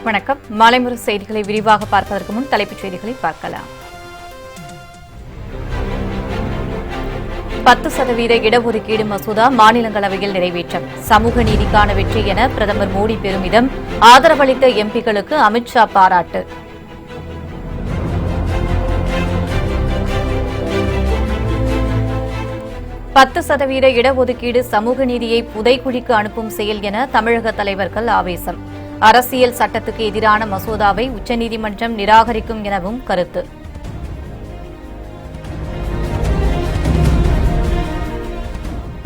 வணக்கம். மாலைமுறை செய்திகளை விரிவாக பார்ப்பதற்கு முன் தலைப்புச் செய்திகளை பார்க்கலாம். 10% இடஒதுக்கீடு மசோதா மாநிலங்களவையில் நிறைவேற்றம். சமூக நீதிக்கான வெற்றி என பிரதமர் மோடி பெருமிதம். ஆதரவளித்த எம்பிக்களுக்கு அமித்ஷா பாராட்டு. %10 இடஒதுக்கீடு சமூக நீதியை புதைக்குழிக்கு அனுப்பும் செயல் என தமிழக தலைவர்கள் ஆவேசம். அரசியல் சட்டத்துக்கு எதிரான மசோதாவை உச்சநீதிமன்றம் நிராகரிக்கும் எனவும் கருத்து.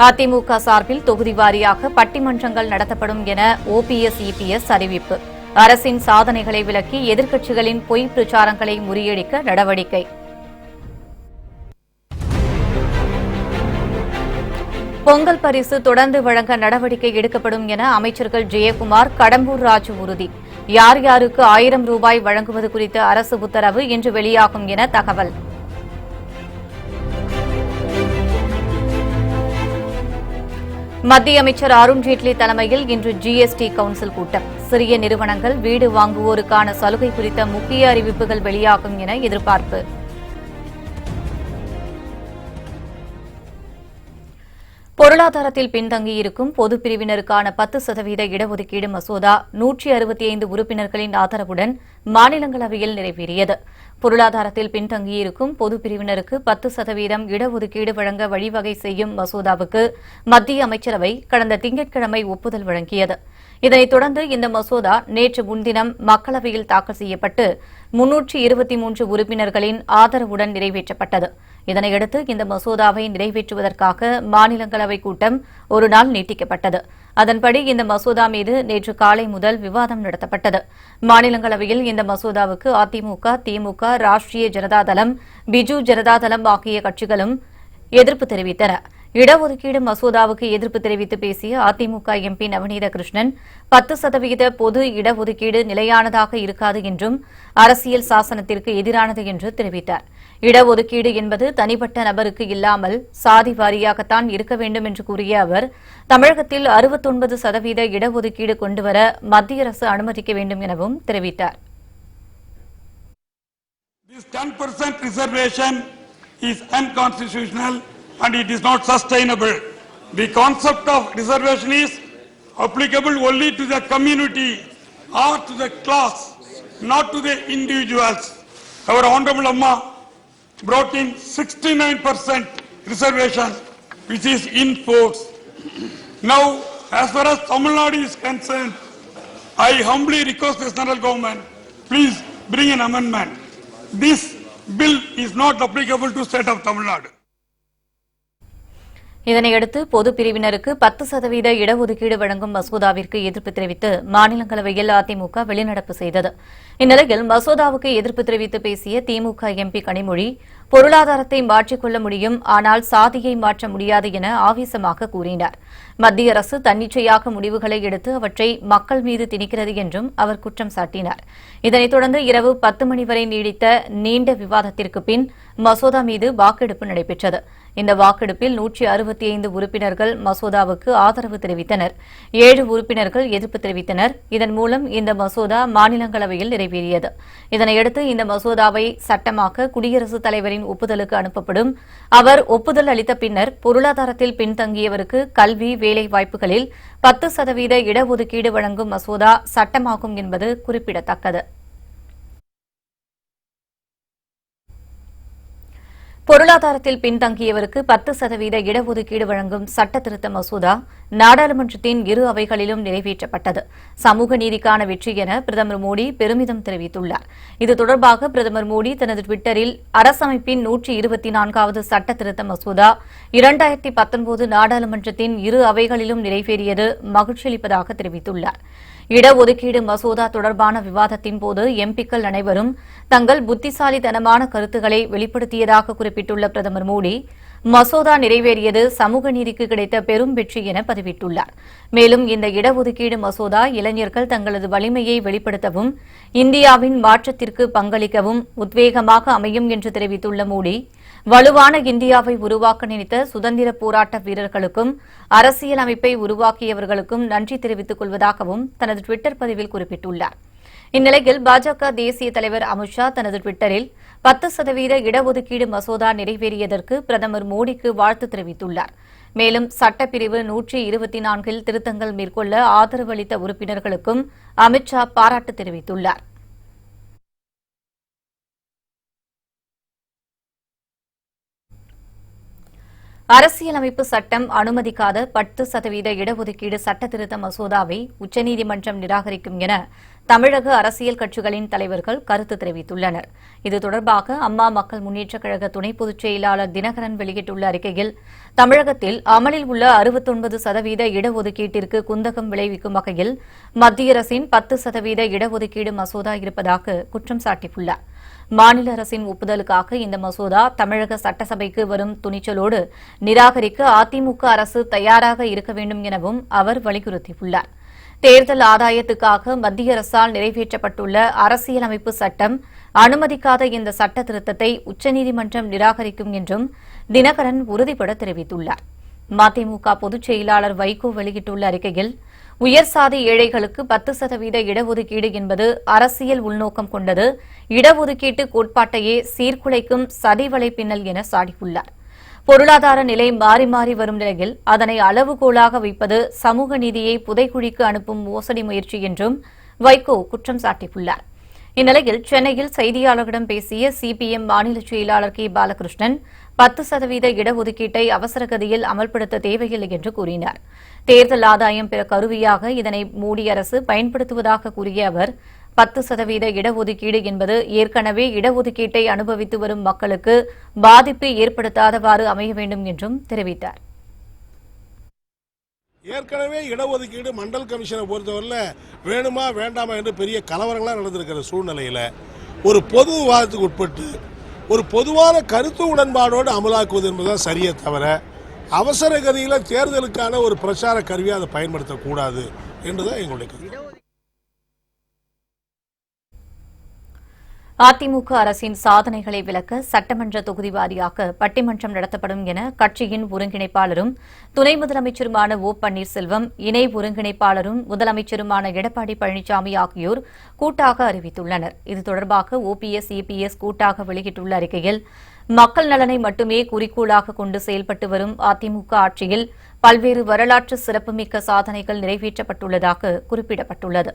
அதிமுக சார்பில் தொகுதி வாரியாக பட்டிமன்றங்கள் நடத்தப்படும் என OPS EPS அறிவிப்பு. அரசின் சாதனைகளை விளக்கி எதிர்க்கட்சிகளின் பொய் பிரச்சாரங்களை முறியடிக்க நடவடிக்கை. பொங்கல் பரிசு தொடர்ந்து வழங்க நடவடிக்கை எடுக்கப்படும் என அமைச்சர்கள் ஜெயக்குமார், கடம்பூர் ராஜு உறுதி. யார் யாருக்கு ₹1000 வழங்குவது குறித்த அரசு உத்தரவு இன்று வெளியாகும் என தகவல். மத்திய அமைச்சர் அருண்ஜேட்லி தலைமையில் இன்று GST கவுன்சில் கூட்டம். சிறிய நிறுவனங்கள் வீடு வாங்குவோருக்கான சலுகை குறித்த முக்கிய அறிவிப்புகள் வெளியாகும் என எதிர்பார்ப்பு. பொருளாதாரத்தில் பின்தங்கியிருக்கும் பொதுப் பிரிவினருக்கான 10% இடஒதுக்கீடு மசோதா 165 உறுப்பினர்களின் ஆதரவுடன் மாநிலங்களவையில் நிறைவேறியது. பொருளாதாரத்தில் பின்தங்கியிருக்கும் பொதுப் பிரிவினருக்கு 10% இடஒதுக்கீடு வழங்க வழிவகை செய்யும் மசோதாவுக்கு மத்திய அமைச்சரவை கடந்த திங்கட்கிழமை ஒப்புதல் வழங்கியது. இதனைத் தொடர்ந்து இந்த மசோதா நேற்று முன்தினம் மக்களவையில் தாக்கல் செய்யப்பட்டு 323 உறுப்பினர்களின் ஆதரவுடன் நிறைவேற்றப்பட்டது. இதனையடுத்து இந்த மசோதாவை நிறைவேற்றுவதற்காக மாநிலங்களவை கூட்டம் ஒரு நாள் நீட்டிக்கப்பட்டது. அதன்படி இந்த மசோதா மீது நேற்று காலை முதல் விவாதம் நடத்தப்பட்டது. மாநிலங்களவையில் இந்த மசோதாவுக்கு அதிமுக, திமுக, ராஷ்டிரிய ஜனதாதளம், பிஜு ஜனதாதளம் ஆகிய கட்சிகளும் எதிர்ப்பு தெரிவித்தன. இடஒதுக்கீடு மசோதாவுக்கு எதிர்ப்பு தெரிவித்து பேசிய அதிமுக MP நவநீத கிருஷ்ணன் 10% பொது இடஒதுக்கீடு நிலையானதாக இருக்காது என்றும் அரசியல் சாசனத்திற்கு எதிரானது என்று தெரிவித்தார். இடஒதுக்கீடு என்பது தனிப்பட்ட நபருக்கு இல்லாமல் சாதி வாரியாகத்தான் இருக்க வேண்டும் என்று கூறிய அவர், தமிழகத்தில் 69% இடஒதுக்கீடு கொண்டுவர மத்திய அரசு அனுமதிக்க வேண்டும் எனவும் தெரிவித்தார். This 10% reservation is unconstitutional and it is not sustainable. The concept of reservation is applicable only to the community or to the class, not to the individuals. Our Honorable Amma brought in 69% reservation which is in force. Now, as far as Tamil Nadu is concerned, I humbly request the central government, please bring an amendment. This bill is not applicable to state of Tamil Nadu. இதனையடுத்து பொதுப் பிரிவினருக்கு 10% இடஒதுக்கீடு வழங்கும் மசோதாவிற்கு எதிர்ப்பு தெரிவித்து மாநிலங்களவையில் அதிமுக வெளிநடப்பு செய்தது. இந்நிலையில் மசோதாவுக்கு எதிர்ப்பு தெரிவித்து பேசிய திமுக MP கனிமொழி, பொருளாதாரத்தை மாற்றிக்கொள்ள முடியும், ஆனால் சாதியை மாற்ற முடியாது என ஆவேசமாக கூறினார். மத்திய அரசு தன்னிச்சையாக முடிவுகளை எடுத்து அவற்றை மக்கள் மீது திணிக்கிறது என்றும் அவர் குற்றம் சாட்டினார். இதனைத் தொடர்ந்து இரவு 10 மணி வரை நீடித்த நீண்ட விவாதத்திற்கு பின் மசோதா மீது வாக்கெடுப்பு நடைபெற்றது. இந்த வாக்கெடுப்பில் 165 உறுப்பினர்கள் மசோதாவுக்கு ஆதரவு தெரிவித்தனர். 7 உறுப்பினர்கள் எதிர்ப்பு தெரிவித்தனர். இதன் மூலம் இந்த மசோதா மாநிலங்களவையில் நிறைவேறியது. இதனையடுத்து இந்த மசோதாவை சட்டமாக்க குடியரசுத் தலைவரின் ஒப்புதலுக்கு அனுப்பப்படும். அவர் ஒப்புதல் அளித்த பின்னர் பொருளாதாரத்தில் பின்தங்கியவருக்கு கல்வி, வேலை வாய்ப்புகளில் 10% இடஒதுக்கீடு வழங்கும் மசோதா சட்டமாகும் என்பது குறிப்பிடத்தக்கது. பொருளாதாரத்தில் பின்தங்கியவருக்கு 10% இடஒதுக்கீடு வழங்கும் சட்ட திருத்த மசோதா நாடாளுமன்றத்தின் இரு அவைகளிலும் நிறைவேற்றப்பட்டது. சமூக நீதிக்கான வெற்றி என பிரதமர் மோடி பெருமிதம் தெரிவித்துள்ளார். இது தொடர்பாக பிரதமர் மோடி தனது டுவிட்டரில் அரசமைப்பின் 124வது சட்ட திருத்த மசோதா 2019 நாடாளுமன்றத்தின் இரு அவைகளிலும் நிறைவேறியது மகிழ்ச்சியளிப்பதாக தெரிவித்துள்ளார். இடஒதுக்கீடு மசோதா தொடர்பான விவாதத்தின் போது எம்பிக்கள் அனைவரும் தங்கள் புத்திசாலித்தனமான கருத்துக்களை வெளிப்படுத்தியதாக குறிப்பிட்டுள்ள பிரதமர் மோடி, மசோதா நிறைவேறியது சமூக நீதிக்கு கிடைத்த பெரும் வெற்றி என பதிவிட்டுள்ளார். மேலும் இந்த இடஒதுக்கீடு மசோதா இளைஞர்கள் தங்களது வலிமையை வெளிப்படுத்தவும் இந்தியாவின் மாற்றத்திற்கு பங்களிக்கவும் உத்வேகமாக அமையும் என்று தெரிவித்துள்ள மோடி, வலுவான இந்தியாவை உருவாக்க நினைத்த சுதந்திர போராட்ட வீரர்களுக்கும் அரசியல் அமைப்பை உருவாக்கியவர்களுக்கும் நன்றி தெரிவித்துக் கொள்வதாகவும் தனது டுவிட்டர் பதிவில் குறிப்பிட்டுள்ளார். இந்நிலையில் பாஜக தேசிய தலைவர் அமித்ஷா தனது டுவிட்டரில் 10% இடஒதுக்கீடு மசோதா நிறைவேறியதற்கு பிரதமர் மோடிக்கு வாழ்த்து தெரிவித்துள்ளார். மேலும் சட்டப்பிரிவு 124 திருத்தங்கள் மேற்கொள்ள ஆதரவு அளித்த உறுப்பினர்களுக்கும் அமித்ஷா பாராட்டு தெரிவித்துள்ளார். அரசியலமைப்பு சட்டம் அனுமதிக்காத 10% இடஒதுக்கீடு சட்டத்திருத்த மசோதாவை உச்சநீதிமன்றம் நிராகரிக்கும் என தமிழக அரசியல் கட்சிகளின் தலைவர்கள் கருத்து தெரிவித்துள்ளனர். இது தொடர்பாக அம்மா மக்கள் முன்னேற்றக் கழக துணை பொதுச் செயலாளர் தினகரன் வெளியிட்டுள்ள அறிக்கையில், தமிழகத்தில் அமலில் உள்ள 69% இடஒதுக்கீட்டிற்கு குந்தகம் விளைவிக்கும் வகையில் மத்திய அரசின் 10% இடஒதுக்கீடு மசோதா இருப்பதாக குற்றம் சாட்டியுள்ளார். மாநில அரசின் ஒப்புதலுக்காக இந்த மசோதா தமிழக சட்டசபைக்கு வரும் துணிச்சலோடு நிராகரிக்க அதிமுக அரசு தயாராக இருக்க வேண்டும் எனவும் அவர் வலியுறுத்தியுள்ளார். தேர்தல் ஆதாயத்துக்காக மத்திய அரசால் நிறைவேற்றப்பட்டுள்ள அரசியலமைப்பு சட்டம் அனுமதிக்காத இந்த சட்ட திருத்தத்தை உச்சநீதிமன்றம் நிராகரிக்கும் என்றும் தினகரன் உறுதிபட தெரிவித்துள்ளார். மதிமுக பொதுச் செயலாளர் வைகோ வெளியிட்டுள்ள அறிக்கையில், உயர்சாதி ஏழைகளுக்கு 10% இடஒதுக்கீடு என்பது அரசியல் உள்நோக்கம் கொண்டது, இடஒதுக்கீட்டு கோட்பாட்டையே சீர்குலைக்கும் சதிவலைப்பின்னல் என சாடியுள்ளார். பொருளாதார நிலை மாறி மாறி வரும் நிலையில் அதனை அளவுகோலாக வைப்பது சமூக நீதியை புதைக்குழிக்கு அனுப்பும் மோசடி முயற்சி என்றும் வைகோ குற்றம் சாட்டியுள்ளார். இந்நிலையில் சென்னையில் செய்தியாளர்களிடம் பேசிய சிபிஎம் மாநில செயலாளர் கே பாலகிருஷ்ணன் 10% இடஒதுக்கீட்டை அவசரகதியில் அமல்படுத்த தேவையில்லை என்று கூறினார். தேர்தல் ஆதாயம் பெற கருவியாக இதனை மோடி அரசு பயன்படுத்துவதாக கூறிய அவர், 10% இடஒதுக்கீடு என்பது ஏற்கனவே இடஒதுக்கீட்டை அனுபவித்து வரும் மக்களுக்கு பாதிப்பு ஏற்படுத்தாதவாறு அமைய வேண்டும் என்றும் தெரிவித்தார். ஏற்கனவே இடஒதுக்கீடு மண்டல் கமிஷனை பொறுத்தவரையில் வேணுமா வேண்டாமா என்று பெரிய கலவரங்களாக நடந்திருக்கிற சூழ்நிலையில் ஒரு பொது விவாதத்துக்கு உட்பட்டு ஒரு பொதுவான கருத்து உடன்பாடோடு அமலாக்குவது என்பதுதான் சரியே தவிர அவசர கதியில் தேர்தலுக்கான ஒரு பிரச்சார கருவியை அதை பயன்படுத்தக்கூடாது என்றுதான் எங்களுடைய கருத்து. அதிமுக அரசின் சாதனைகளை விளக்க சட்டமன்ற தொகுதி வாரியாக பட்டிமன்றம் நடத்தப்படும் என கட்சியின் ஒருங்கிணைப்பாளரும் துணை முதலமைச்சருமான ஓ பன்னீர்செல்வம், இணை ஒருங்கிணைப்பாளரும் முதலமைச்சருமான எடப்பாடி பழனிசாமி ஆகியோர் கூட்டாக அறிவித்துள்ளனர். இது தொடர்பாக ஓபிஎஸ், இபிஎஸ் கூட்டாக வெளியிட்டுள்ள அறிக்கையில், மக்கள் நலனை மட்டுமே குறிக்கோளாக கொண்டு செயல்பட்டு வரும் அதிமுக ஆட்சியில் பல்வேறு வரலாற்று சிறப்புமிக்க சாதனைகள் நிறைவேற்றப்பட்டுள்ளதாக குறிப்பிடப்பட்டுள்ளது.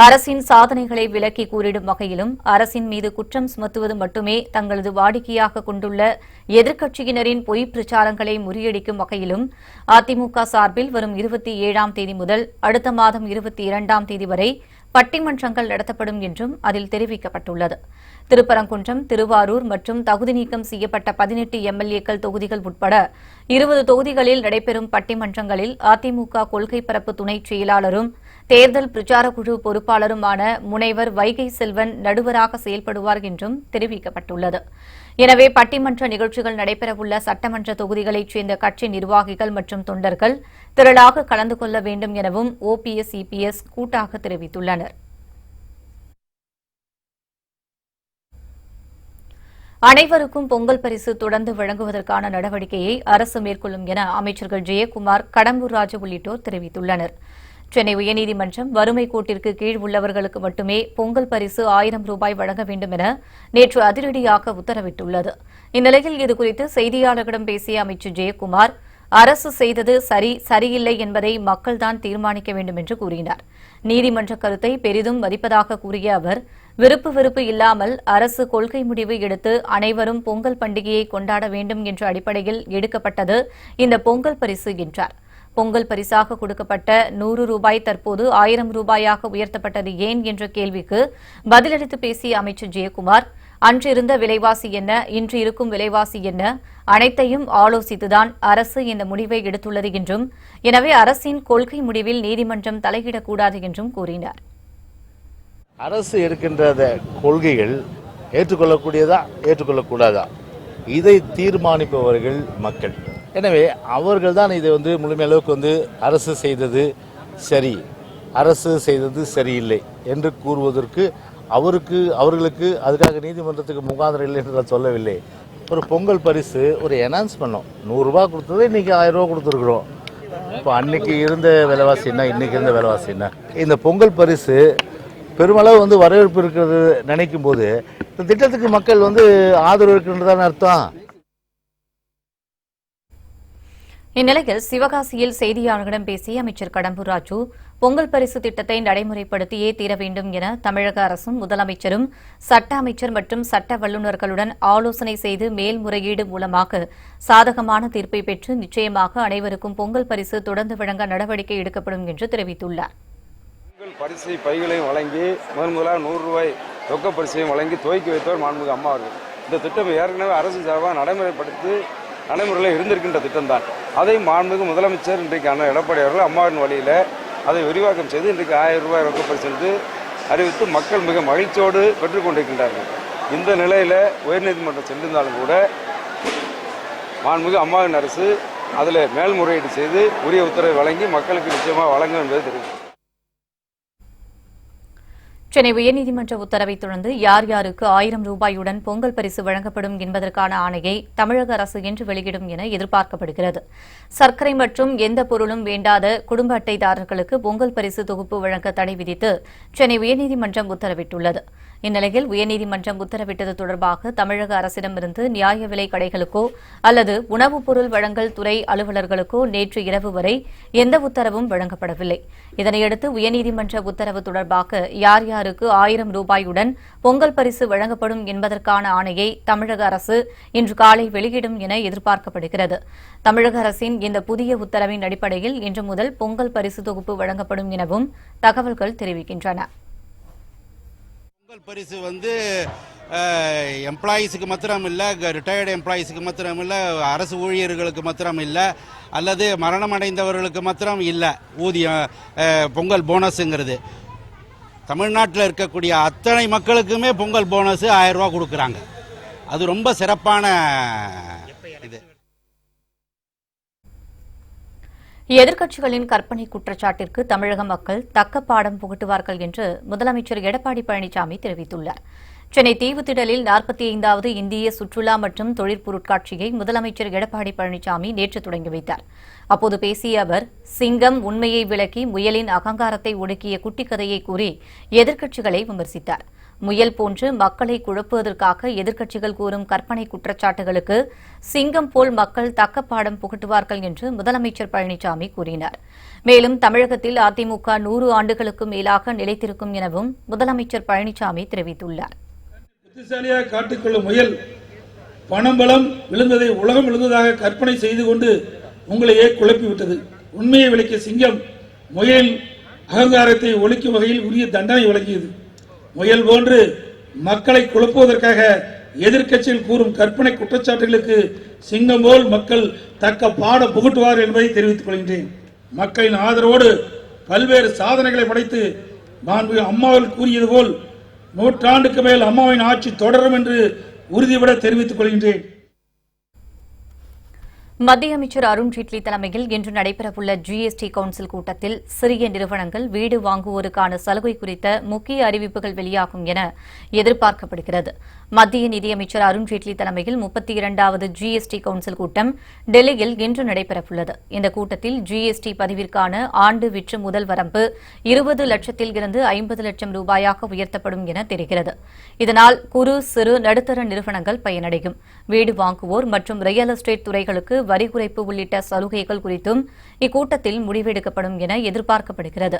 அரசின் சாதனைகளை விளக்கி கூறிடும் வகையிலும் அரசின் மீது குற்றம் சுமத்துவது மட்டுமே தங்களது வாடிக்கையாக கொண்டுள்ள எதிர்க்கட்சியினரின் பொய் பிரச்சாரங்களை முறியடிக்கும் வகையிலும் அதிமுக சார்பில் வரும் 27ஆம் தேதி முதல் அடுத்த மாதம் 22ஆம் தேதி வரை பட்டிமன்றங்கள் நடத்தப்படும் என்றும் அதில் தெரிவிக்கப்பட்டுள்ளது. திருப்பரங்குன்றம், திருவாரூர் மற்றும் தகுதி நீக்கம் செய்யப்பட்ட 18 எம்எல்ஏக்கள் தொகுதிகள் உட்பட 20 தொகுதிகளில் நடைபெறும் பட்டிமன்றங்களில் அதிமுக கொள்கை பரப்பு துணைச் செயலாளரும் தேர்தல் பிரச்சார குழு பொறுப்பாளருமான முனைவர் வைகை செல்வன் நடுவராக செயல்படுவார் என்றும் தெரிவிக்கப்பட்டுள்ளது. எனவே பட்டிமன்ற நிகழ்ச்சிகள் நடைபெறவுள்ள சட்டமன்ற தொகுதிகளைச் சேர்ந்த கட்சி நிர்வாகிகள் மற்றும் தொண்டர்கள் திரளாக கலந்து கொள்ள வேண்டும் எனவும் ஓபிஎஸ், இபிஎஸ் கூட்டாக தெரிவித்துள்ளனர். அனைவருக்கும் பொங்கல் பரிசு தொடர்ந்து வழங்குவதற்கான நடவடிக்கையை அரசு மேற்கொள்ளும் என அமைச்சர்கள் ஜெயக்குமார், கடம்பூர் ராஜு உள்ளிட்டோர் தெரிவித்துள்ளனர். சென்னை உயர்நீதிமன்றம் வறுமை கோட்டிற்கு கீழ் உள்ளவர்களுக்கு மட்டுமே பொங்கல் பரிசு 1000 ரூபாய் வழங்க வேண்டும் என நேற்று அதிரடியாக உத்தரவிட்டுள்ளது. இந்நிலையில் இதுகுறித்து செய்தியாளர்களிடம் பேசிய அமைச்சர் ஜெயக்குமார், அரசு செய்தது சரியில்லை என்பதை மக்கள்தான் தீர்மானிக்க வேண்டும் என்று கூறினார். நீதிமன்ற கருத்தை பெரிதும் மதிப்பதாக கூறிய அவர், விருப்பு இல்லாமல் அரசு கொள்கை முடிவு எடுத்து அனைவரும் பொங்கல் பண்டிகையை கொண்டாட வேண்டும் என்ற அடிப்படையில் எடுக்கப்பட்டது இந்த பொங்கல் பரிசு என்றார். பொங்கல் பரிசாக கொடுக்கப்பட்ட 100 ரூபாய் தற்போது 1000 ரூபாயாக உயர்த்தப்பட்டது ஏன் என்ற கேள்விக்கு பதிலளித்து பேசிய அமைச்சர் ஜெயக்குமார், அன்றிருந்த விலைவாசி என்ன, இன்று இருக்கும் விலைவாசி என்ன, அனைத்தையும் ஆலோசித்துதான் அரசு இந்த முடிவை எடுத்துள்ளது என்றும், எனவே அரசின் கொள்கை முடிவில் நீதிமன்றம் தலையிடக்கூடாது என்றும் கூறினார். அரசு எடுக்கின்ற கொள்கைகள் ஏற்றுக்கொள்ளக்கூடியதா ஏற்றுக்கொள்ளக்கூடாதா இதை தீர்மானிப்பவர்கள் மக்கள். எனவே அவர்கள் தான் இதை முழுமையளவுக்கு அரசு செய்தது சரி, அரசு செய்தது சரியில்லை என்று கூறுவதற்கு அவர்களுக்கு அதுக்காக நீதிமன்றத்துக்கு முகாந்திரம் இல்லை என்று நான் சொல்லவில்லை. ஒரு பொங்கல் பரிசு ஒரு என்ஹான்ஸ் பண்ணோம். 100 ரூபாய் கொடுத்தது இன்னைக்கு 1000 ரூபா கொடுத்துருக்குறோம். இப்போ அன்னைக்கு இருந்த விலைவாசி என்ன, இன்னைக்கு இருந்த விலைவாசி என்ன? இந்த பொங்கல் பரிசு பெருமளவு வந்து வரவேற்பு இருக்கிறது நினைக்கும் போது இந்த திட்டத்துக்கு மக்கள் வந்து ஆதரவு இருக்கின்றதான அர்த்தம். இந்நிலையில் சிவகாசியில் செய்தியாளர்களிடம் பேசிய அமைச்சர் கடம்பூர் ராஜு பொங்கல் பரிசு திட்டத்தை நடைமுறைப்படுத்தியே தீர வேண்டும் என தமிழக அரசும் முதலமைச்சரும் சட்ட அமைச்சர் மற்றும் சட்ட வல்லுநர்களுடன் ஆலோசனை செய்து மேல்முறையீடு மூலமாக சாதகமான தீர்ப்பை பெற்று நிச்சயமாக அனைவருக்கும் பொங்கல் பரிசு தொடர்ந்து வழங்க நடவடிக்கை எடுக்கப்படும் என்று தெரிவித்துள்ளார். பொங்கல் பரிசை பைகளையும் வழங்கி முதலாக ₹100 ரொக்க பரிசையும் வழங்கி துவக்கி வைத்தவர் மாண்புமிகு அம்மா அவர்கள். இந்த திட்டம் ஏற்கனவே அரசு சார்பாக நடைமுறையில் இருந்திருக்கின்ற திட்டம் தான். அதை மாண்புமிகு முதலமைச்சர் இன்றைக்கு அண்ணன் எடப்பாடி அவர்கள் அம்மாவின் வழியில் அதை விரிவாக்கம் செய்து இன்றைக்கு ₹1000 ரொக்க பரிசு என்று அறிவித்து மக்கள் மிக மகிழ்ச்சியோடு பெற்றுக் கொண்டிருக்கின்றார்கள். இந்த நிலையில் உயர்நீதிமன்றம் சென்றிருந்தாலும் கூட மாண்புமிகு அம்மாவின் அரசு அதில் மேல்முறையீடு செய்து உரிய உத்தரவை வழங்கி மக்களுக்கு நிச்சயமாக வழங்கும் என்பதை தெரிவித்தார். சென்னை உயர்நீதிமன்ற உத்தரவைத் தொடர்ந்து யார் யாருக்கு ₹1000 பொங்கல் பரிசு வழங்கப்படும் என்பதற்கான ஆணையை தமிழக அரசு இன்று வெளியிடும் என எதிர்பார்க்கப்படுகிறது. சர்க்கரை மற்றும் எந்த பொருளும் வேண்டாத குடும்ப அட்டைதாரர்களுக்கு பொங்கல் பரிசு தொகுப்பு வழங்க தடை விதித்து சென்னை உயர்நீதிமன்றம் உத்தரவிட்டுள்ளது. இந்நிலையில் உயர்நீதிமன்றம் உத்தரவிட்டது தொடர்பாக தமிழக அரசிடமிருந்து நியாய விலை கடைகளுக்கோ அல்லது உணவுப் பொருள் வழங்கல் துறை அலுவலர்களுக்கோ நேற்று இரவு வரை எந்த உத்தரவும் வழங்கப்படவில்லை. இதனையடுத்து உயர்நீதிமன்ற உத்தரவு தொடர்பாக யார் யாருக்கு ₹1000 பொங்கல் பரிசு வழங்கப்படும் என்பதற்கான ஆணையை தமிழக அரசு இன்று காலை வெளியிடும் என எதிர்பார்க்கப்படுகிறது. தமிழக அரசின் இந்த புதிய உத்தரவின் அடிப்படையில் இன்று முதல் பொங்கல் பரிசு தொகுப்பு வழங்கப்படும் எனவும் தகவல்கள் தெரிவிக்கின்றன. பொங்கல் பரிசு வந்து எம்ப்ளாயீஸுக்கு மாத்திரம் இல்லை, ரிட்டையர்டு எம்ப்ளாயீஸுக்கு மாத்திரம் இல்லை, அரசு ஊழியர்களுக்கு மாத்திரம் இல்லை, அல்லது மரணம் அடைந்தவர்களுக்கு மாத்திரம் இல்லை. ஊதியம் பொங்கல் போனஸுங்கிறது தமிழ்நாட்டில் இருக்கக்கூடிய அத்தனை மக்களுக்குமே பொங்கல் போனஸ் ₹1000 கொடுக்குறாங்க. அது ரொம்ப சிறப்பான இது. எதிர்க்கட்சிகளின் கற்பனை குற்றச்சாட்டிற்கு தமிழக மக்கள் தக்க பாடம் புகட்டுவார்கள் என்று முதலமைச்சர் எடப்பாடி பழனிசாமி தெரிவித்துள்ளார். சென்னை தீவுத்திடலில் 45வது இந்திய சுற்றுலா மற்றும் தொழிற்பொருட்காட்சியை முதலமைச்சர் எடப்பாடி பழனிசாமி நேற்று தொடங்கி வைத்தார். அப்போது பேசிய அவர், சிங்கம் உண்மையை விளக்கி முயலின் அகங்காரத்தை ஒடுக்கிய குட்டிக்கதையை கூறி எதிர்க்கட்சிகளை விமர்சித்தார். முயல் போன்று மக்களை குழப்புவதற்காக எதிர்க்கட்சிகள் கூறும் கற்பனை குற்றச்சாட்டுகளுக்கு சிங்கம் போல் மக்கள் தக்க பாடம் புகட்டுவார்கள் என்று முதலமைச்சர் பழனிசாமி கூறினார். மேலும் தமிழகத்தில் அதிமுக 100 ஆண்டுகளுக்கு மேலாக நிலைத்திருக்கும் எனவும் முதலமைச்சர் பழனிசாமி தெரிவித்துள்ளார். புத்திசாலியாக காட்டிக்கொள்ளும் முயல் பணம்பலம் விழுந்ததை உலகம் விழுந்ததாக கற்பனை செய்து கொண்டு உங்களையே குழப்பிவிட்டது. உண்மையை விளக்கிய சிங்கம் முயல் அகங்காரத்தை ஒழிக்கும் வகையில் உரிய தண்டனை வழங்கியது. முயல் போன்று மக்களை குழப்புவதற்காக எதிர்க்கட்சியில் கூறும் கற்பனை குற்றச்சாட்டுகளுக்கு சிங்கம் போல் மக்கள் தக்க பாடம் புகட்டுவார் என்பதை தெரிவித்துக் கொள்கின்றேன். மக்களின் ஆதரவோடு பல்வேறு சாதனைகளை படைத்து மாண்புமிகு அம்மாவில் கூறியது போல் 100 ஆண்டுக்கு மேல் அம்மாவின் ஆட்சி தொடரும் என்று உறுதிபட தெரிவித்துக் கொள்கின்றேன். மத்திய அமைச்சர் அருண்ஜேட்லி தலைமையில் இன்று நடைபெறவுள்ள GST கவுன்சில் கூட்டத்தில் சிறிய நிறுவனங்கள் வீடு வாங்குவோருக்கான சலுகை குறித்த முக்கிய அறிவிப்புகள் வெளியாகும் என எதிர்பார்க்கப்படுகிறது. மத்திய நிதியமைச்சர் அருண்ஜேட்லி தலைமையில் 32வது GST கவுன்சில் கூட்டம் டெல்லியில் இன்று நடைபெறவுள்ளது. இந்த கூட்டத்தில் GST பதிவிற்கான ஆண்டு விற்று முதல் வரம்பு 20 லட்சத்தில் இருந்து 50 லட்சம் ரூபாயாக உயர்த்தப்படும் என தெரிகிறது. இதனால் குறு சிறு நடுத்தர நிறுவனங்கள் பயனடையும். வீடு வாங்குவோர் மற்றும் ரியல் எஸ்டேட் துறைகளுக்கு வரி குறைப்பு உள்ளிட்ட சலுகைகள் குறித்தும் இக்கூட்டத்தில் முடிவெடுக்கப்படும் என எதிர்பார்க்கப்படுகிறது.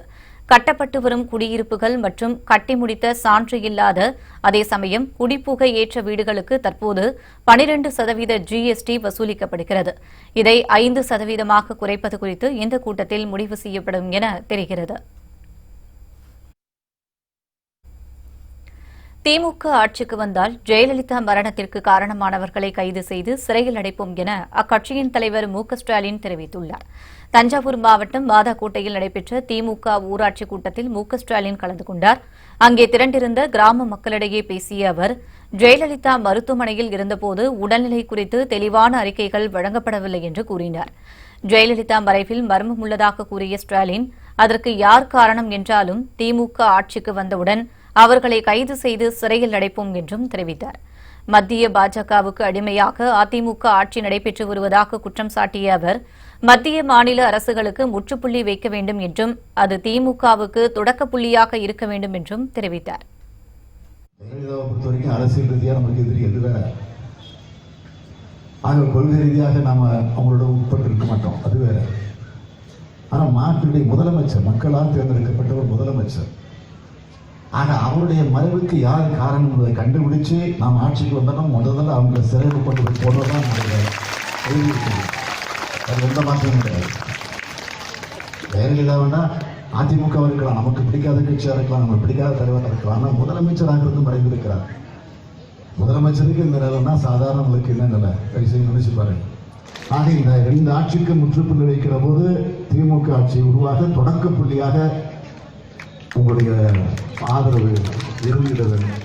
கட்டப்பட்டு வரும் குடியிருப்புகள் மற்றும் கட்டி முடித்த சான்று இல்லாத அதே சமயம் குடிப்புகை ஏற்ற வீடுகளுக்கு தற்போது 12% GST வசூலிக்கப்படுகிறது. இதை 5% குறைப்பது குறித்து இந்த கூட்டத்தில் முடிவு செய்யப்படும் என தெரிகிறது. திமுக ஆட்சிக்கு வந்தால் ஜெயலலிதா மரணத்திற்கு காரணமானவர்களை கைது செய்து சிறையில் அடைப்போம் என அக்கட்சியின் தலைவர் மு.க.ஸ்டாலின் தெரிவித்துள்ளார். தஞ்சாவூர் மாவட்டம் மாதாக்கோட்டையில் நடைபெற்ற திமுக ஊராட்சி கூட்டத்தில் மு.க.ஸ்டாலின் கலந்து கொண்டார். அங்கே திரண்டிருந்த கிராம மக்களிடையே பேசிய அவர், ஜெயலலிதா மருத்துவமனையில் இருந்தபோது உடல்நிலை குறித்து தெளிவான அறிக்கைகள் வழங்கப்படவில்லை என்று கூறினார். ஜெயலலிதா மறைவில் மர்மம் உள்ளதாக கூறிய ஸ்டாலின், அதற்கு யார் காரணம் என்றாலும் திமுக ஆட்சிக்கு வந்தவுடன் அவர்களை கைது செய்து சிறையில் அடைப்போம் என்றும் தெரிவித்தார். மத்திய பாஜகவுக்கு அடிமையாக அதிமுக ஆட்சி நடைபெற்று வருவதாக குற்றம் சாட்டிய அவர், மத்திய மாநில அரசுகளுக்கு முற்றுப்புள்ளி வைக்க வேண்டும் என்றும் அது திமுகவுக்கு தொடக்க புள்ளியாக இருக்க வேண்டும் என்றும் தெரிவித்தார். அரசியல் ரீதியாக நமக்கு எதிரி எது வேற, ஆக கொள்கை ரீதியாக நாம அவங்களோட உட்பட்டு இருக்க மாட்டோம், அது வேற. ஆனா மாநில முதலமைச்சர், மக்களால் தேர்ந்தெடுக்கப்பட்டவர் முதலமைச்சர், ஆக அவருடைய மறைவுக்கு யார் காரணம் என்பதை கண்டுபிடிச்சு நாம் ஆட்சிக்கு வந்தாலும் முதல்ல அவங்க சிறைக்கு கொண்டு போடுவதுதான் அது எந்த மாற்றமும் கிடையாது. ஜெயலலிதா வேணா அதிமுக இருக்கலாம், நமக்கு பிடிக்காத கட்சியாக இருக்கலாம், நமக்கு பிடிக்காத தலைவராக இருக்கலாம், ஆனால் முதலமைச்சராக மறைவு இருக்கிறார். முதலமைச்சருக்கு இந்த நிலைன்னா சாதாரணங்களுக்கு என்ன நிலை செய்ய நினைச்சு பாருங்க. ஆக இந்த 2 ஆட்சிக்கு முற்றுப்புள்ளி வைக்கிற போது திமுக ஆட்சி உருவாக தொடக்க புள்ளியாக உங்களுடைய ஆதரவு இருந்திட வேண்டும்.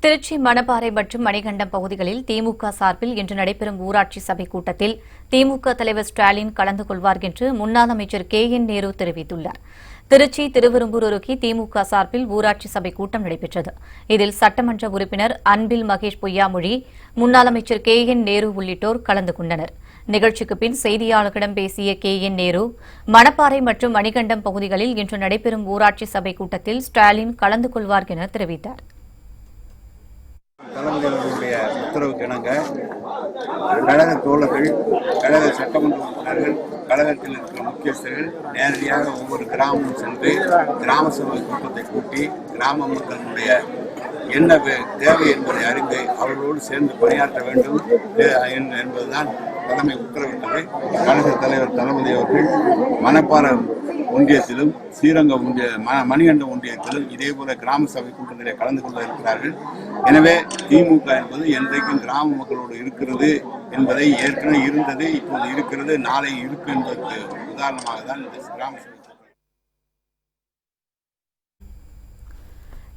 திருச்சி, மணப்பாறை மற்றும் மணிகண்டம் பகுதிகளில் திமுக சார்பில் இன்று நடைபெறும் ஊராட்சி சபை கூட்டத்தில் திமுக தலைவர் ஸ்டாலின் கலந்து கொள்வார் என்று முன்னாள் அமைச்சர் KN நேரு தெரிவித்துள்ளார். திருச்சி, திருவெரும்பூர் அருகே திமுக சார்பில் ஊராட்சி சபை கூட்டம் நடைபெற்றது. இதில் சட்டமன்ற உறுப்பினர் அன்பில் மகேஷ் பொய்யாமொழி, முன்னாள் அமைச்சர் KN நேரு உள்ளிட்டோர் கலந்து கொண்டனர். நிகழ்ச்சிக்கு பின் செய்தியாளர்களிடம் பேசிய KN நேரு, மணப்பாறை மற்றும் மணிகண்டம் பகுதிகளில் இன்று நடைபெறும் ஊராட்சி சபை கூட்டத்தில் ஸ்டாலின் கலந்து கொள்வார் என தெரிவித்தார். தலைமையுடைய உத்தரவுக்கு இணங்க கழக தோழர்கள், கழக சட்டமன்ற உறுப்பினர்கள், கழகத்தில் இருக்கிற முக்கியஸ்தர்கள் நேரடியாக ஒவ்வொரு கிராமமும் சென்று கிராம சபை கூட்டத்தை கூட்டி கிராம மக்களுடைய என்ன தேவை என்பதை அறிந்து அவர்களோடு சேர்ந்து பணியாற்ற வேண்டும் என்பதுதான் தலைமை உத்தரவிட்டது. கழக தலைவர் தளபதி அவர்கள் மணப்பாறை ஒன்றியத்திலும் ஸ்ரீரங்கம் மணிகண்டம் ஒன்றியத்திலும் இதேபோல கிராம சபை கூட்டத்திலே கலந்து கொள்ள இருக்கிறார்கள். எனவே திமுக என்பது என்றைக்கும் கிராம மக்களோடு இருக்கிறது என்பதை ஏற்கனவே இருந்தது, இப்போது இருக்கிறது, நாளை இருக்கு என்பதற்கு உதாரணமாக தான் இந்த கிராம சபை.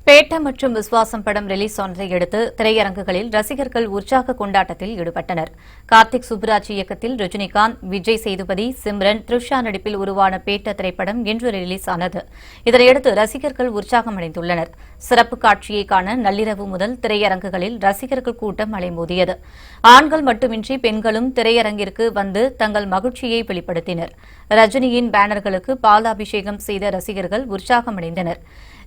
பேட்ட மற்றும் விஸ்வாசம் படம் ரிலீஸ் ஆனதை அடுத்து திரையரங்குகளில் ரசிகர்கள் உற்சாக கொண்டாட்டத்தில் ஈடுபட்டனர். கார்த்திக் சுப்புராஜ் இயக்கத்தில் ரஜினிகாந்த், விஜய் சேதுபதி, சிம்ரன், த்ரிஷா நடிப்பில் உருவான பேட்ட திரைப்படம் இன்று ரிலீஸ் ஆனது. இதனையடுத்து ரசிகர்கள் உற்சாகமடைந்துள்ளனர். சிறப்பு காட்சியை காண நள்ளிரவு முதல் திரையரங்குகளில் ரசிகர்கள் கூட்டம் அலைமோதியது. ஆண்கள் மட்டுமின்றி பெண்களும் திரையரங்கிற்கு வந்து தங்கள் மகிழ்ச்சியை வெளிப்படுத்தினர். ரஜினியின் பேனர்களுக்கு பாலாபிஷேகம் செய்த ரசிகர்கள் உற்சாகமடைந்தனர்.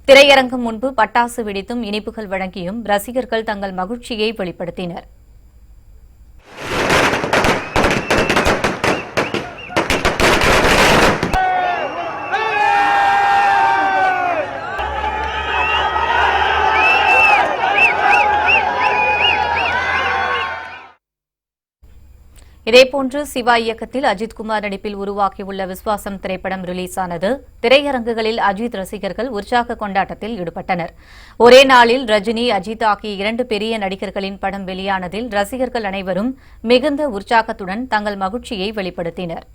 திரையரங்கம் முன்பு பட்டாசு வெடித்தும் இனிப்புகள் வழங்கியும் ரசிகர்கள் தங்கள் மகிழ்ச்சியை வெளிப்படுத்தினர். இதேபோன்று சிவா இயக்கத்தில் அஜித்குமார் நடிப்பில் உருவாக்கியுள்ள விஸ்வாசம் திரைப்படம் ரிலீஸ் ஆனது. திரையரங்குகளில் அஜித் ரசிகர்கள் உற்சாக கொண்டாட்டத்தில் ஈடுபட்டனர். ஒரே நாளில் ரஜினி, அஜித் ஆகிய 2 பெரிய நடிகர்களின் படம் வெளியானதில் ரசிகர்கள் அனைவரும் மிகுந்த உற்சாகத்துடன் தங்கள் மகிழ்ச்சியை வெளிப்படுத்தினர்.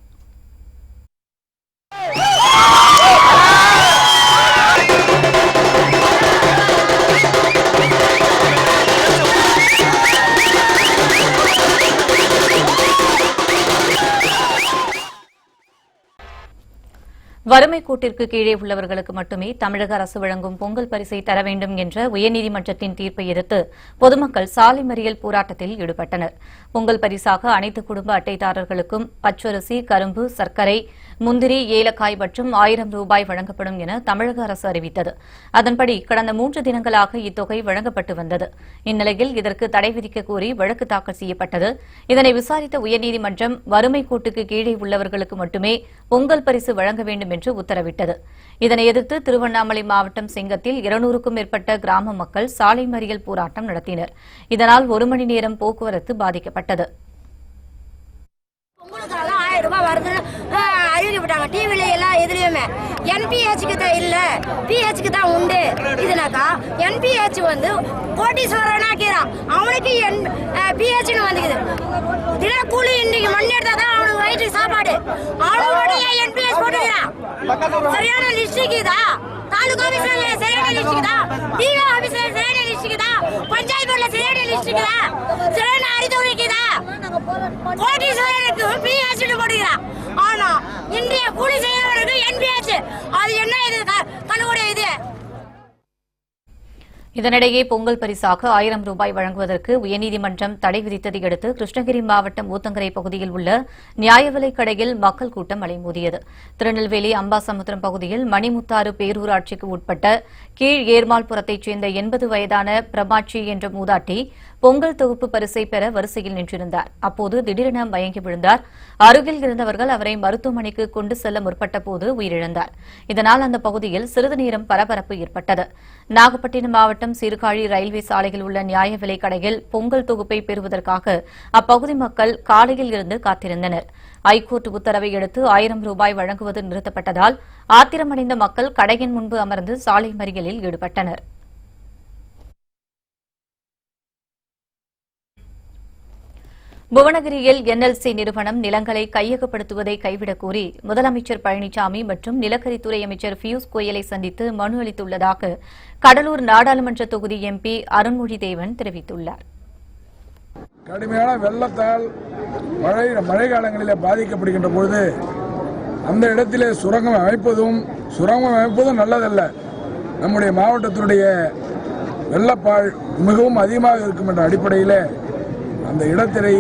வறுமை கோட்டிற்கு கீழே உள்ளவர்களுக்கு மட்டுமே தமிழக அரசு வழங்கும் பொங்கல் பரிசை தர வேண்டும் என்ற உயர்நீதிமன்றத்தின் தீர்ப்பை எதிர்த்து பொதுமக்கள் சாலை மறியல் போராட்டத்தில் ஈடுபட்டனர். பொங்கல் பரிசாக அனைத்து குடும்ப அட்டைதாரர்களுக்கும் பச்சரிசி, கரும்பு, சர்க்கரை, முந்திரி, ஏலக்காய் மற்றும் 1000 ரூபாய் வழங்கப்படும் என தமிழக அரசு அறிவித்தது. அதன்படி கடந்த 3 தினங்களாக இத்தொகை வழங்கப்பட்டு வந்தது. இந்நிலையில் இதற்கு தடை விதிக்க கோரி வழக்கு தாக்கல் செய்யப்பட்டது. இதனை விசாரித்த உயர்நீதிமன்றம் வறுமை கோட்டுக்கு கீழே உள்ளவர்களுக்கு மட்டுமே பொங்கல் பரிசு வழங்க வேண்டும் என்று உத்தரவிட்டது. இதனை எதிர்த்து திருவண்ணாமலை மாவட்டம் செங்கத்தில் 200க்கும் மேற்பட்ட கிராம மக்கள் சாலை மறியல் போராட்டம் நடத்தினர். இதனால் 1 மணி நேரம் போக்குவரத்து பாதிக்கப்பட்டது. அறிவிக்கப்பட்டாங்க டிவில எல்லாம் எதுலயுமே. என்பிஹெச்க்கு தான் இல்ல, பிஹெச்க்கு தான் உண்டு. இதுனாக்கா என்பிஹெச் வந்து கோட்டீஸ்வரனா இருக்கிறான், அவனுக்கு பிஹெச்னு வந்துக்குது. தினக்கூலி இன்னைக்கு மண் எடுத்தா தான் அவனுக்கு வயிற்றுக்கு சாப்பாடு. அவனுடைய என்பிஹெச் போட்டுக்கிறான். சரியான லிஸ்டுக்குதா, தாலுகா ஆபீஸ்ல சரியான லிஸ்டுக்குதா, டிவி ஆபீஸ்ல சரியான லிஸ்டுக்குதா, பஞ்சாயத்து போர்டுல சரியான லிஸ்டுக்குதா, சரியான அறிவுரைக்குதா, கோட்டீஸ்வரனுக்கு பிஹெச்னு போட்டுக்கிறான். ஆனா இந்திய கூலி செய்யறவனுக்கு என்பிஹெச், அது என்ன இது கண்ணுடைய இது? இதனிடையே பொங்கல் பரிசாக 1000 ரூபாய் வழங்குவதற்கு உயர்நீதிமன்றம் தடை விதித்ததை அடுத்து கிருஷ்ணகிரி மாவட்டம் ஊத்தங்கரை பகுதியில் உள்ள நியாய விலைக் கடையில் மக்கள் கூட்டம் அலைமோதியது. திருநெல்வேலி அம்பாசமுத்திரம் பகுதியில் மணிமுத்தாறு பேரூராட்சிக்கு உட்பட்ட கீழ் ஏர்மாள்புரத்தைச் சேர்ந்த 80 வயதான பிரமாட்சி என்ற மூதாட்டி பொங்கல் தொகுப்பு பரிசை பெற வரிசையில் நின்றிருந்தார். அப்போது திடீரென மயங்கி விழுந்தார். அருகில் இருந்தவர்கள் அவரை மருத்துவமனைக்கு கொண்டு செல்ல முற்பட்டபோது உயிரிழந்தார். இதனால் அந்த பகுதியில் சிறிது நேரம் பரபரப்பு ஏற்பட்டது. நாகப்பட்டினம் மாவட்டம் சீர்காழி ரயில்வே சாலையில் உள்ள நியாய விலைக் கடையில் பொங்கல் தொகுப்பை பெறுவதற்காக அப்பகுதி மக்கள் காலையில் இருந்து காத்திருந்தனர். ஐகோர்ட் உத்தரவை அடுத்து 1000 ரூபாய் வழங்குவது நிறுத்தப்பட்டதால் ஆத்திரமடைந்த மக்கள் கடையின் முன்பு அமர்ந்து சாலை மறியலில் ஈடுபட்டனர். புவனகிரியில் NLC நிறுவனம் நிலங்களை கையகப்படுத்துவதை கைவிடக் கோரி முதலமைச்சர் பழனிசாமி மற்றும் நிலக்கரித்துறை அமைச்சர் பியூஷ் கோயலை சந்தித்து மனு அளித்துள்ளதாக கடலூர் நாடாளுமன்ற தொகுதி MP அருண்மொழி தேவன் தெரிவித்துள்ளார். கடுமையான வெள்ளத்தால் மழை காலங்களில் பாதிக்கப்படுகின்ற பொழுது அந்த இடத்திலே சுரங்கம் அமைப்பதும் நல்லதல்ல. நம்முடைய மாவட்டத்தினுடைய வெள்ளப்பாழ் மிகவும் அதிகமாக இருக்கும் என்ற அடிப்படையில் அந்த இடத்தினை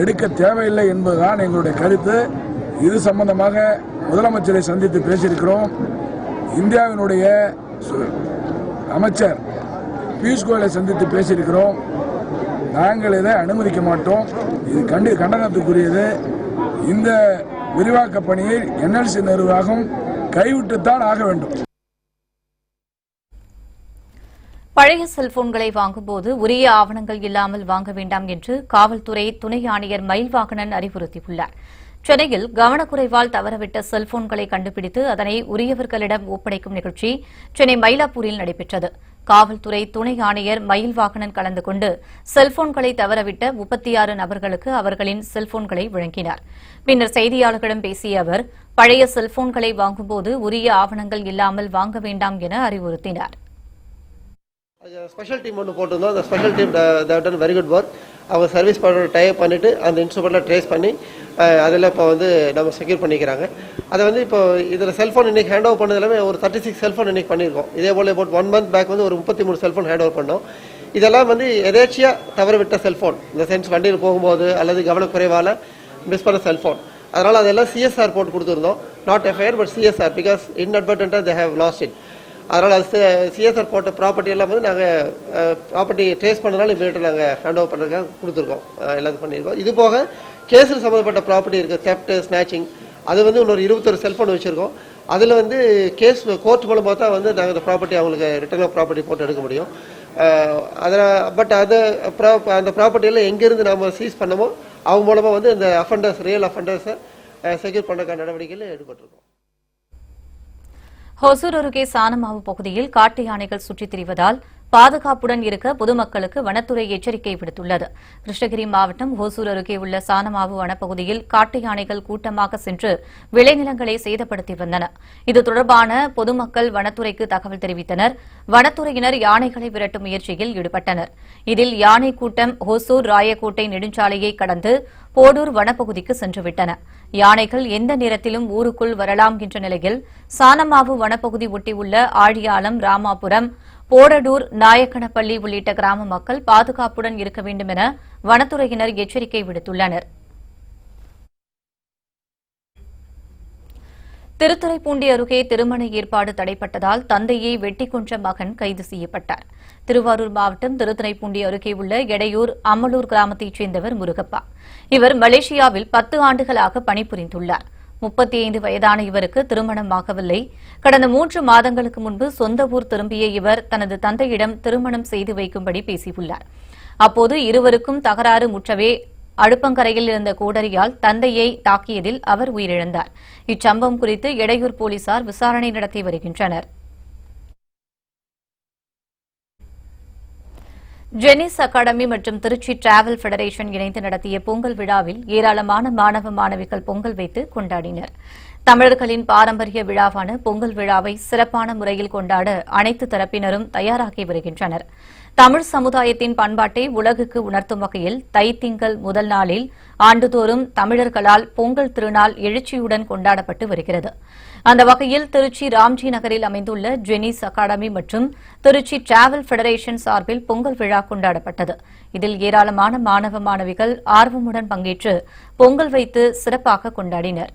எடுக்க தேவையில்லை என்பதுதான் எங்களுடைய கருத்து. இது சம்பந்தமாக முதலமைச்சரை சந்தித்து பேசியிருக்கிறோம். இந்தியாவினுடைய அமைச்சர் பியூஷ் கோயலை சந்தித்து பேசியிருக்கிறோம். நாங்கள் இதை அனுமதிக்க மாட்டோம். இது கண்டனத்துக்குரியது. இந்த விரிவாக்க பணியை NLC நிர்வாகம் கைவிட்டுத்தான் ஆக வேண்டும். பழைய செல்போன்களை வாங்கும்போது உரிய ஆவணங்கள் இல்லாமல் வாங்க வேண்டாம் என்று காவல்துறை துணை ஆணையர் மயில்வாகனன் அறிவுறுத்தியுள்ளார். சென்னையில் கவனக்குறைவால் தவறவிட்ட செல்போன்களை கண்டுபிடித்து அதனை உரியவர்களிடம் ஒப்படைக்கும் நிகழ்ச்சி சென்னை மயிலாப்பூரில் நடைபெற்றது. காவல்துறை துணை ஆணையர் மயில்வாகனன் கலந்து கொண்டு செல்போன்களை தவறவிட்ட 36 நபர்களுக்கு அவர்களின் செல்போன்களை வழங்கினார். பின்னர் செய்தியாளர்களிடம் பேசிய அவர் பழைய செல்போன்களை வாங்கும்போது உரிய ஆவணங்கள் இல்லாமல் வாங்க வேண்டாம் என அறிவுறுத்தினார். ஸ்பெஷல் டீம் ஒன்று போட்டிருந்தோம். அந்த special team they've done very good work. அவங்க சர்வீஸ் பண்ண டைப் பண்ணிவிட்டு அந்த இன்ஸ்ட்ருமெண்ட்டில் ட்ரேஸ் பண்ணி அதில் இப்போ வந்து நம்ம செக்யூர் பண்ணிக்கிறாங்க. அதை வந்து இப்போ இதில் செல்ஃபோன் இன்றைக்கி ஹேண்ட் ஓவர் பண்ணது எல்லாமே ஒரு 36 செல்ஃபோன் இன்றைக்கி பண்ணியிருக்கோம். இதே போல் இப்போ 1 month பேக் வந்து ஒரு 33 செல்ஃபோன் ஹேண்ட் ஓவர் பண்ணோம். இதெல்லாம் வந்து எதேச்சியாக தவறவிட்ட செல்ஃபோன், இந்த சென்ஸ் வண்டியில் போகும்போது அல்லது கவனக்குறைவால் மிஸ் பண்ண செல்ஃபோன். அதனால் அதெல்லாம் CSR போட்டு கொடுத்துருந்தோம். Not FIR but CSR because இன்அட்வர்டன்ட்டாக தே ஹேவ் லாஸ்ட் இட். அதனால் அது CSR போட்ட ப்ராப்பர்ட்டி எல்லாம் வந்து நாங்கள் ப்ராப்பர்ட்டி ட்ரேஸ் பண்ணனால இமீடியட்டாக நாங்கள் ஹேண்ட் ஓவர் பண்ணுறதுக்காக கொடுத்துருக்கோம். எல்லாத்தையும் பண்ணியிருக்கோம். இது போக கேஸில் சம்மந்தப்பட்ட ப்ராப்பர்ட்டி இருக்குது, தெஃப்ட், ஸ்நாச்சிங், அது வந்து இன்னொரு 21 செல்ஃபோன் வச்சுருக்கோம். அதில் வந்து கேஸ் கோர்ட் மூலமாக தான் வந்து நாங்கள் அந்த ப்ராப்பர்ட்டி அவங்களுக்கு ரிட்டர்ன் ஆஃப் ப்ராப்பர்ட்டி போட்டு எடுக்க முடியும். அதில் பட் அந்த ப்ராப்பர்ட்டியெல்லாம் எங்கேருந்து நம்ம சீஸ் பண்ணமோ அவங்க மூலமாக வந்து இந்த ரியல் அஃபண்டர்ஸை செக்யூர் பண்ணுறதுக்கான நடவடிக்கைகள் ஈடுபட்டிருக்கோம். ஹொசூர் அருகே சானமாவு பகுதியில் காட்டு யானைகள் சுற்றித் திரிவதால் பாதுகாப்புடன் இருக்க பொதுமக்களுக்கு வனத்துறை எச்சரிக்கை விடுத்துள்ளது. கிருஷ்ணகிரி மாவட்டம் ஹொசூர் அருகே உள்ள சானமாவு வனப்பகுதியில் காட்டு யானைகள் கூட்டமாக சென்று விளைநிலங்களை சேதப்படுத்தி வந்தன. இது தொடர்பான பொதுமக்கள் வனத்துறைக்கு தகவல் தெரிவித்தனர். வனத்துறையினர் யானைகளை விரட்டும் முயற்சியில் ஈடுபட்டனர். இதில் யானை கூட்டம் ஹொசூர் ராயக்கோட்டை நெடுஞ்சாலையை கடந்து போடூர் வனப்பகுதிக்கு சென்றுவிட்டன. யானைகள் எந்த நேரத்திலும் ஊருக்குள் வரலாம் என்ற நிலையில் சானமாவு வனப்பகுதி ஒட்டியுள்ள ஆழியாலம், ராமாபுரம், போடடூர், நாயக்கனப்பள்ளி உள்ளிட்ட கிராம மக்கள் பாதுகாப்புடன் இருக்க வேண்டும் என வனத்துறையினர் எச்சரிக்கை விடுத்துள்ளனர். திருத்துறைப்பூண்டி அருகே திருமண ஏற்பாடு தடைப்பட்டதால் தந்தையை வெட்டிக் கொன்ற மகன் கைது செய்யப்பட்டார். திருவாரூர் மாவட்டம் திருத்துறைப்பூண்டி அருகே உள்ள எடையூர் அம்மலூர் கிராமத்தைச் சேர்ந்தவர் முருகப்பா. இவர் மலேசியாவில் 10 ஆண்டுகளாக பணிபுரிந்துள்ளார். 35 வயதான இவருக்கு திருமணமாகவில்லை. கடந்த 3 மாதங்களுக்கு முன்பு சொந்த ஊர் திரும்பிய இவர் தனது தந்தையிடம் திருமணம் செய்து வைக்கும்படி பேசியுள்ளார். அப்போது இருவருக்கும் தகராறு முற்றவே அடுப்பங்கரையில் இருந்த கோடரியால் தந்தையை தாக்கியதில் அவர் உயிரிழந்தார். இச்சம்பவம் குறித்து எடையூர் போலீசார் விசாரணை நடத்தி வருகின்றனர். ஜெனிஸ் அகாடமி மற்றும் திருச்சி டிராவல் பெடரேஷன் இணைந்து நடத்திய பொங்கல் விழாவில் ஏராளமான மாணவ மாணவிகள் பொங்கல் வைத்து கொண்டாடினர். தமிழர்களின் பாரம்பரிய விழாவான பொங்கல் விழாவை சிறப்பான முறையில் கொண்டாட அனைத்து தரப்பினரும் தயாராகி வருகின்றனர். தமிழ் சமுதாயத்தின் பண்பாட்டை உலகுக்கு உணர்த்தும் வகையில் தைத்திங்கள் முதல் நாளில் ஆண்டுதோறும் தமிழர்களால் பொங்கல் திருநாள் எழுச்சியுடன் கொண்டாடப்பட்டு வருகிறது. அந்த வகையில் திருச்சி ராம்ஜி நகரில் அமைந்துள்ள ஜெனிஸ் அகாடமி மற்றும் திருச்சி டிராவல் பெடரேஷன் சார்பில் பொங்கல் விழா கொண்டாடப்பட்டது. இதில் ஏராளமான மாணவ மாணவிகள் ஆர்வமுடன் பங்கேற்று பொங்கல் வைத்து சிறப்பாக கொண்டாடினர்.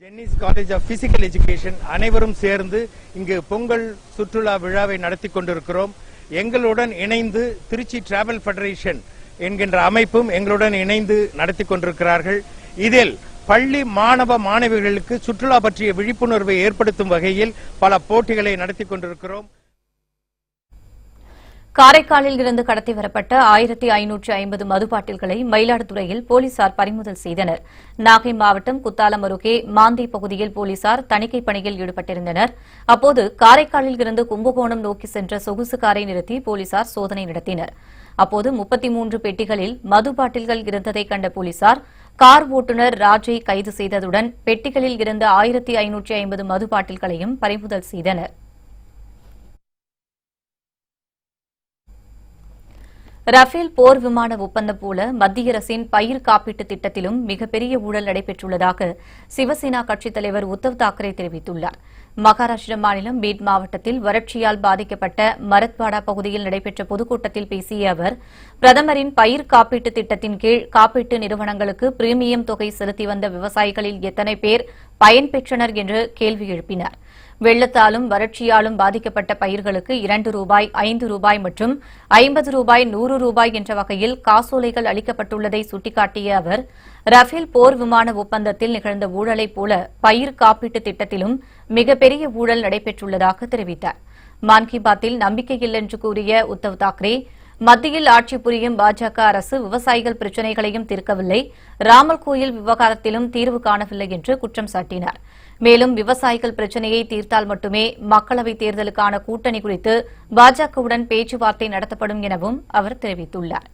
Jenney's College of Physical Education அனைவரும் சேர்ந்து இங்கு பொங்கல் சுற்றுலா விழாவை நடத்தி கொண்டிருக்கிறோம். எங்களுடன் இணைந்து திருச்சி டிராவல் பெடரேஷன் என்கின்ற அமைப்பும் எங்களுடன் இணைந்து நடத்தி கொண்டிருக்கிறார்கள். இதில் பள்ளி மாணவ மாணவிகளுக்கு சுற்றுலா பற்றிய விழிப்புணர்வை ஏற்படுத்தும் வகையில் பல போட்டிகளை நடத்தி கொண்டிருக்கிறோம். காரைக்காலில் இருந்து கடத்தி வரப்பட்ட 1550 மதுபாட்டில்களை மயிலாடுதுறையில் போலீசார் பறிமுதல் செய்தனர். நாகை மாவட்டம் குத்தாலம் அருகே மாந்தை பகுதியில் போலீசார் தணிக்கை பணியில் ஈடுபட்டிருந்தனர். அப்போது காரைக்காலில் இருந்து கும்பகோணம் நோக்கி சென்ற சொகுசு காரை நிறுத்தி போலீசார் சோதனை நடத்தினர். அப்போது 33 பெட்டிகளில் மது பாட்டில்கள் இருந்ததை கண்ட போலீசார் கார் ஓட்டுநர் ராஜை கைது செய்ததுடன் பெட்டிகளில் இருந்த 1550 மது பாட்டில்களையும் பறிமுதல் செய்தனர். ரஃபேல் போர் விமான ஒப்பந்தம் போல மத்திய அரசின் பயிர் காப்பீட்டு திட்டத்திலும் மிகப்பெரிய ஊழல் நடைபெற்றுள்ளதாக சிவசேனா கட்சித் தலைவர் உத்தவ் தாக்கரே தெரிவித்துள்ளார். மகாராஷ்டிர மாநிலம் பீட் மாவட்டத்தில் வறட்சியால் பாதிக்கப்பட்ட மரத்வாடா பகுதியில் நடைபெற்ற பொதுக்கூட்டத்தில் பேசிய அவர், பிரதமரின் பயிர் காப்பீட்டு திட்டத்தின் கீழ் காப்பீட்டு நிறுவனங்களுக்கு பிரீமியம் தொகை செலுத்தி வந்த விவசாயிகளில் எத்தனை பேர் பயன்பெற்றனர் என்று கேள்வி எழுப்பினார். வெள்ளத்தாலும் வறட்சியாலும் பாதிக்கப்பட்ட பயிர்களுக்கு 2 ரூபாய், 5 ரூபாய் மற்றும் 50 ரூபாய், 100 ரூபாய் என்ற வகையில் காசோலைகள் அளிக்கப்பட்டுள்ளதை சுட்டிக்காட்டிய அவர், ரஃபேல் போர் விமான ஒப்பந்தத்தில் நிகழ்ந்த ஊழலைப் போல பயிர் காப்பீட்டு திட்டத்திலும் மிகப்பெரிய ஊழல் நடைபெற்றுள்ளதாக தெரிவித்தார். மான் கி பாத்தில் நம்பிக்கையில்லை என்று கூறிய உத்தவ் தாக்கரே, மத்தியில் ஆட்சி புரியும் பாஜக அரசு விவசாயிகள் பிரச்சினைகளையும் தீர்க்கவில்லை, ராமர் கோயில் விவகாரத்திலும் தீர்வு காணவில்லை என்று குற்றம் சாட்டினார். மேலும் விவசாயிகள் பிரச்சினையை தீர்த்தால் மட்டுமே மக்களவைத் தேர்தலுக்கான கூட்டணி குறித்து பாஜகவுடன் பேச்சுவார்த்தை நடத்தப்படும் எனவும் அவர் தெரிவித்துள்ளார்.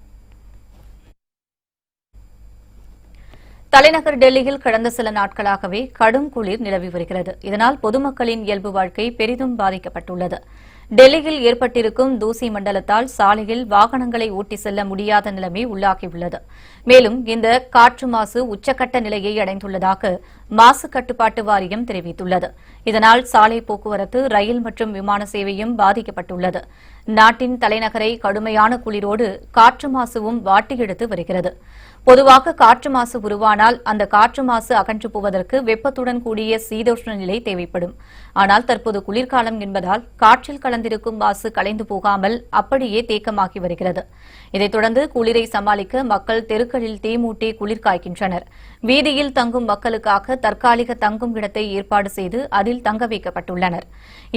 தலைநகர் டெல்லியில் கடந்த சில நாட்களாகவே கடும் குளிர் நிலவி வருகிறது. இதனால் பொதுமக்களின் இயல்பு வாழ்க்கை பெரிதும் பாதிக்கப்பட்டுள்ளது. டெல்லியில் ஏற்பட்டிருக்கும் தூசி மண்டலத்தால் சாலையில் வாகனங்களை ஓட்டி செல்ல முடியாத நிலைமை உள்ளாகியுள்ளது. மேலும் இந்த காற்று மாசு உச்சக்கட்ட நிலையை அடைந்துள்ளதாக மாசு கட்டுப்பாட்டு வாரியம் தெரிவித்துள்ளது. இதனால் சாலை போக்குவரத்து, ரயில் மற்றும் விமான சேவையும் பாதிக்கப்பட்டுள்ளது. நாட்டின் தலைநகரை கடுமையான குளிரோடு காற்று மாசுவும் வாட்டி எடுத்து வருகிறது. பொதுவாக காற்று மாசு உருவானால் அந்த காற்று மாசு அகன்று போவதற்கு வெப்பத்துடன் கூடிய சீதோஷ்ண நிலை தேவைப்படும். ஆனால் தற்போது குளிர்காலம் என்பதால் காற்றில் கலந்திருக்கும் மாசு கலைந்து போகாமல் அப்படியே தேக்கமாகி வருகிறது. இதைத் தொடர்ந்து குளிரை சமாளிக்க மக்கள் தெருக்களில் தீ மூட்டி குளிர் காய்கின்றனர். வீதியில் தங்கும் மக்களுக்காக தற்காலிக தங்கும் இடத்தை ஏற்பாடு செய்து அதில் தங்க வைக்கப்பட்டுள்ளனர்.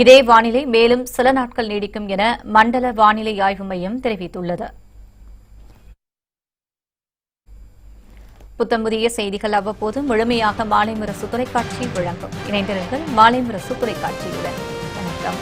இதே வானிலை மேலும் சில நாட்கள் நீடிக்கும் என மண்டல வானிலை ஆய்வு மையம் தெரிவித்துள்ளது. புத்தம்புதிய செய்திகள் அவ்வப்போது முழுமையாக மாலை முரசு தொலைக்காட்சி வழங்கும். இணைந்திருங்கள் மாலை முரசு தொலைக்காட்சியுடன். வணக்கம்.